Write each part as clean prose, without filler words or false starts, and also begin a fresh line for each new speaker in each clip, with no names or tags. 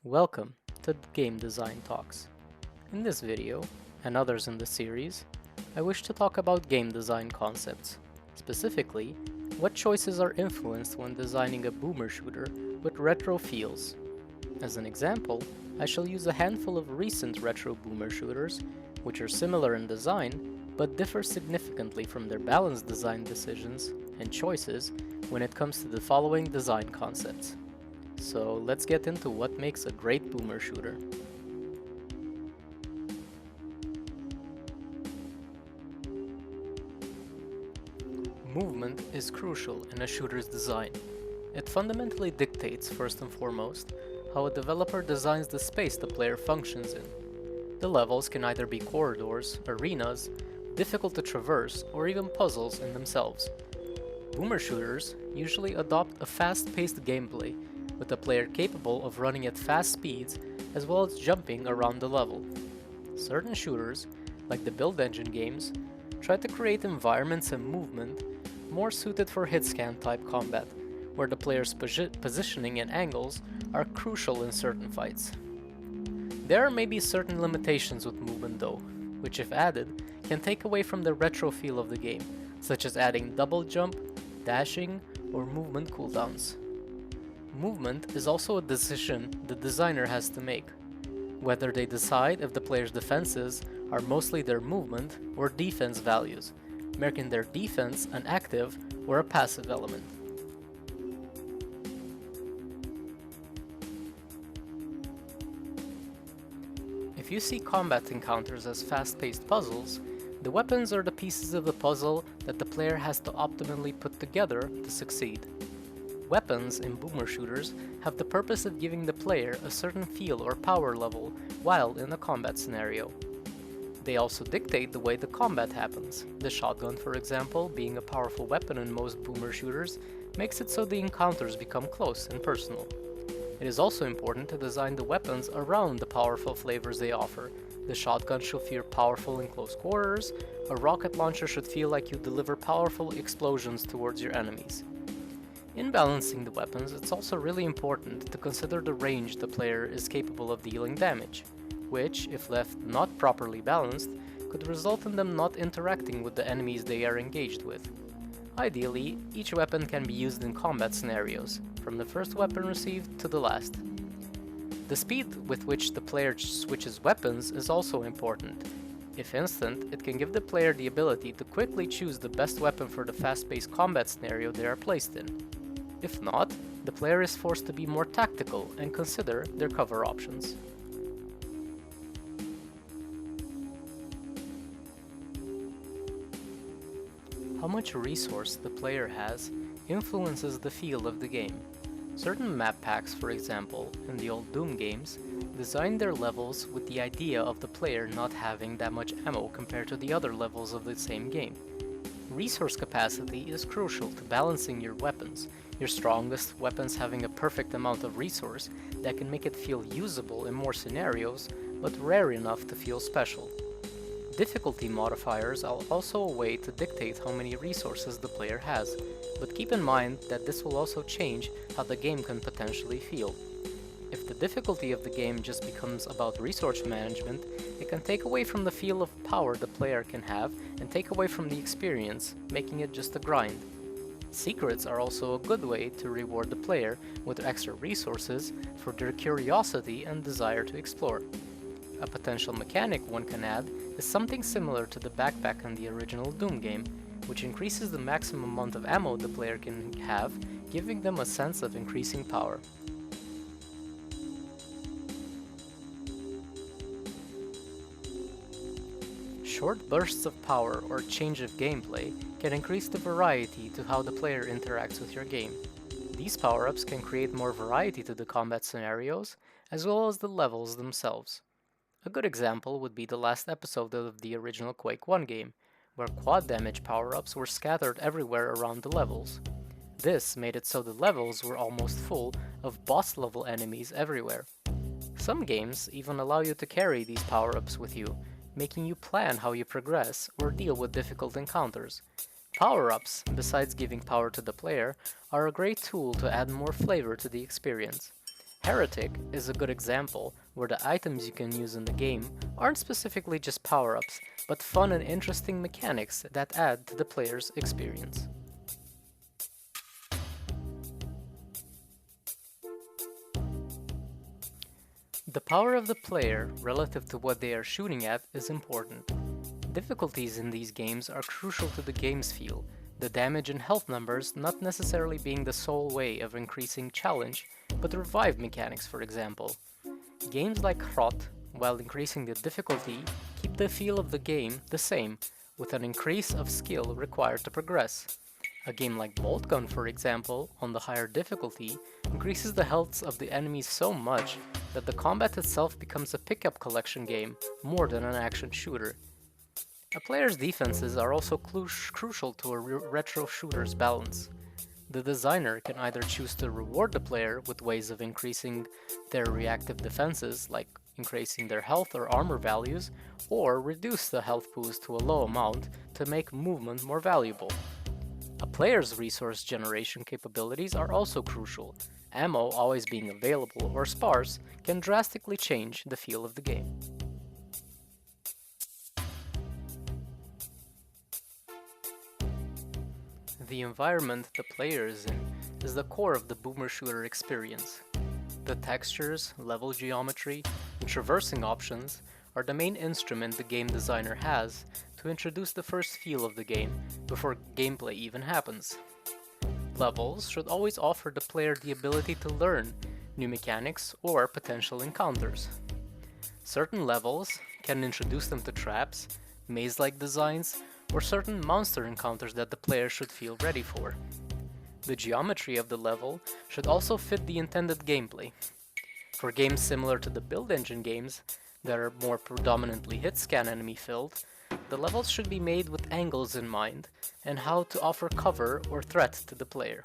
Welcome to Game Design Talks. In this video, and others in the series, I wish to talk about game design concepts. Specifically, what choices are influenced when designing a boomer shooter with retro feels. As an example, I shall use a handful of recent retro boomer shooters, which are similar in design, but differ significantly from their balanced design decisions and choices when it comes to the following design concepts. So let's get into what makes a great boomer shooter. Movement is crucial in a shooter's design. It fundamentally dictates, first and foremost, how a developer designs the space the player functions in. The levels can either be corridors, arenas, difficult to traverse, or even puzzles in themselves. Boomer shooters usually adopt a fast-paced gameplay, with the player capable of running at fast speeds as well as jumping around the level. Certain shooters, like the build engine games, try to create environments and movement more suited for hit-scan type combat, where the player's positioning and angles are crucial in certain fights. There may be certain limitations with movement though, which if added, can take away from the retro feel of the game, such as adding double jump, dashing, or movement cooldowns. Movement is also a decision the designer has to make, whether they decide if the player's defenses are mostly their movement or defense values, making their defense an active or a passive element. If you see combat encounters as fast-paced puzzles, the weapons are the pieces of the puzzle that the player has to optimally put together to succeed. Weapons in boomer shooters have the purpose of giving the player a certain feel or power level while in a combat scenario. They also dictate the way the combat happens. The shotgun, for example, being a powerful weapon in most boomer shooters, makes it so the encounters become close and personal. It is also important to design the weapons around the powerful flavors they offer. The shotgun should feel powerful in close quarters, a rocket launcher should feel like you deliver powerful explosions towards your enemies. In balancing the weapons, it's also really important to consider the range the player is capable of dealing damage, which, if left not properly balanced, could result in them not interacting with the enemies they are engaged with. Ideally, each weapon can be used in combat scenarios, from the first weapon received to the last. The speed with which the player switches weapons is also important. If instant, it can give the player the ability to quickly choose the best weapon for the fast-paced combat scenario they are placed in. If not, the player is forced to be more tactical and consider their cover options. How much resource the player has influences the feel of the game. Certain map packs, for example, in the old Doom games, designed their levels with the idea of the player not having that much ammo compared to the other levels of the same game. Resource capacity is crucial to balancing your weapons, your strongest weapons having a perfect amount of resource that can make it feel usable in more scenarios, but rare enough to feel special. Difficulty modifiers are also a way to dictate how many resources the player has, but keep in mind that this will also change how the game can potentially feel. If the difficulty of the game just becomes about resource management, it can take away from the feel of power the player can have and take away from the experience, making it just a grind. Secrets are also a good way to reward the player with extra resources for their curiosity and desire to explore. A potential mechanic one can add is something similar to the backpack in the original Doom game, which increases the maximum amount of ammo the player can have, giving them a sense of increasing power. Short bursts of power or change of gameplay can increase the variety to how the player interacts with your game. These power-ups can create more variety to the combat scenarios, as well as the levels themselves. A good example would be the last episode of the original Quake 1 game, where quad damage power-ups were scattered everywhere around the levels. This made it so the levels were almost full of boss-level enemies everywhere. Some games even allow you to carry these power-ups with you, making you plan how you progress or deal with difficult encounters. Power-ups, besides giving power to the player, are a great tool to add more flavor to the experience. Heretic is a good example where the items you can use in the game aren't specifically just power-ups, but fun and interesting mechanics that add to the player's experience. The power of the player relative to what they are shooting at is important. Difficulties in these games are crucial to the game's feel, the damage and health numbers not necessarily being the sole way of increasing challenge, but revive mechanics, for example. Games like Hrot, while increasing the difficulty, keep the feel of the game the same, with an increase of skill required to progress. A game like Boltgun, for example, on the higher difficulty, increases the health of the enemies so much that the combat itself becomes a pickup collection game more than an action shooter. A player's defenses are also crucial to a retro shooter's balance. The designer can either choose to reward the player with ways of increasing their reactive defenses, like increasing their health or armor values, or reduce the health boost to a low amount to make movement more valuable. A player's resource generation capabilities are also crucial. Ammo always being available or sparse can drastically change the feel of the game. The environment the player is in is the core of the boomer shooter experience. The textures, level geometry, and traversing options are the main instrument the game designer has to introduce the first feel of the game before gameplay even happens. Levels should always offer the player the ability to learn new mechanics or potential encounters. Certain levels can introduce them to traps, maze-like designs, or certain monster encounters that the player should feel ready for. The geometry of the level should also fit the intended gameplay. For games similar to the build engine games that are more predominantly hit-scan enemy filled, the levels should be made with angles in mind and how to offer cover or threat to the player.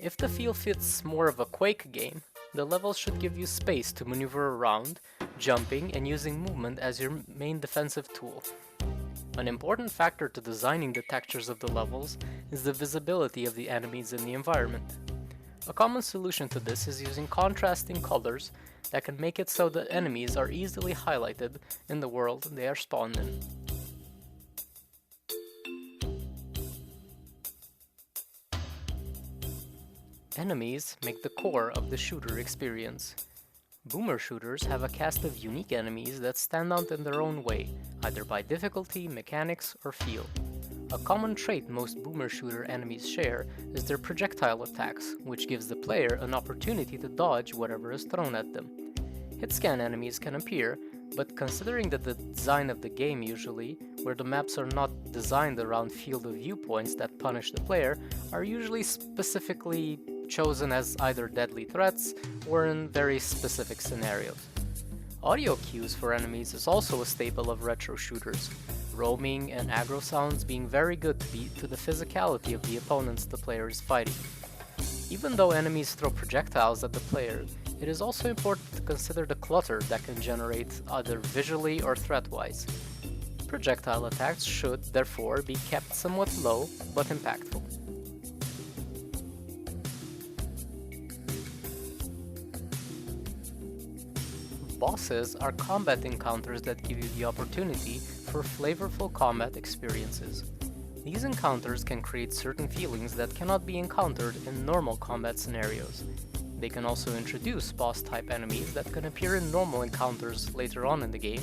If the feel fits more of a Quake game, the levels should give you space to maneuver around, jumping and using movement as your main defensive tool. An important factor to designing the textures of the levels is the visibility of the enemies in the environment. A common solution to this is using contrasting colors that can make it so that enemies are easily highlighted in the world they are spawned in. Enemies make the core of the shooter experience. Boomer shooters have a cast of unique enemies that stand out in their own way, either by difficulty, mechanics, or feel. A common trait most boomer shooter enemies share is their projectile attacks, which gives the player an opportunity to dodge whatever is thrown at them. Hit-scan enemies can appear, but considering that the design of the game usually, where the maps are not designed around field of view points that punish the player, are usually specifically chosen as either deadly threats or in very specific scenarios. Audio cues for enemies is also a staple of retro shooters, roaming and aggro sounds being very good to the physicality of the opponents the player is fighting. Even though enemies throw projectiles at the player, it is also important to consider the clutter that can generate either visually or threat-wise. Projectile attacks should, therefore, be kept somewhat low but impactful. Bosses are combat encounters that give you the opportunity for flavorful combat experiences. These encounters can create certain feelings that cannot be encountered in normal combat scenarios. They can also introduce boss-type enemies that can appear in normal encounters later on in the game,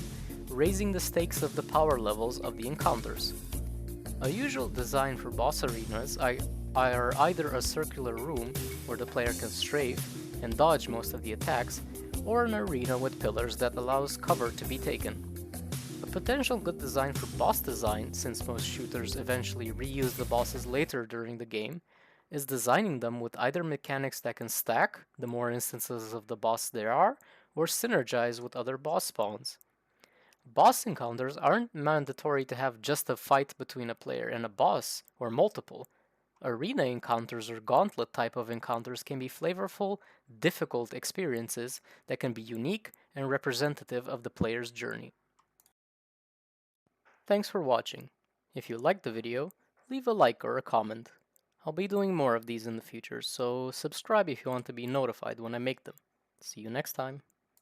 raising the stakes of the power levels of the encounters. A usual design for boss arenas are either a circular room where the player can strafe and dodge most of the attacks, or an arena with pillars that allows cover to be taken. A potential good design for boss design, since most shooters eventually reuse the bosses later during the game, is designing them with either mechanics that can stack the more instances of the boss there are, or synergize with other boss spawns. Boss encounters aren't mandatory to have just a fight between a player and a boss, or multiple. Arena encounters or gauntlet type of encounters can be flavorful, difficult experiences that can be unique and representative of the player's journey. Thanks for watching. If you liked the video, leave a like or a comment. I'll be doing more of these in the future, so subscribe if you want to be notified when I make them. See you next time.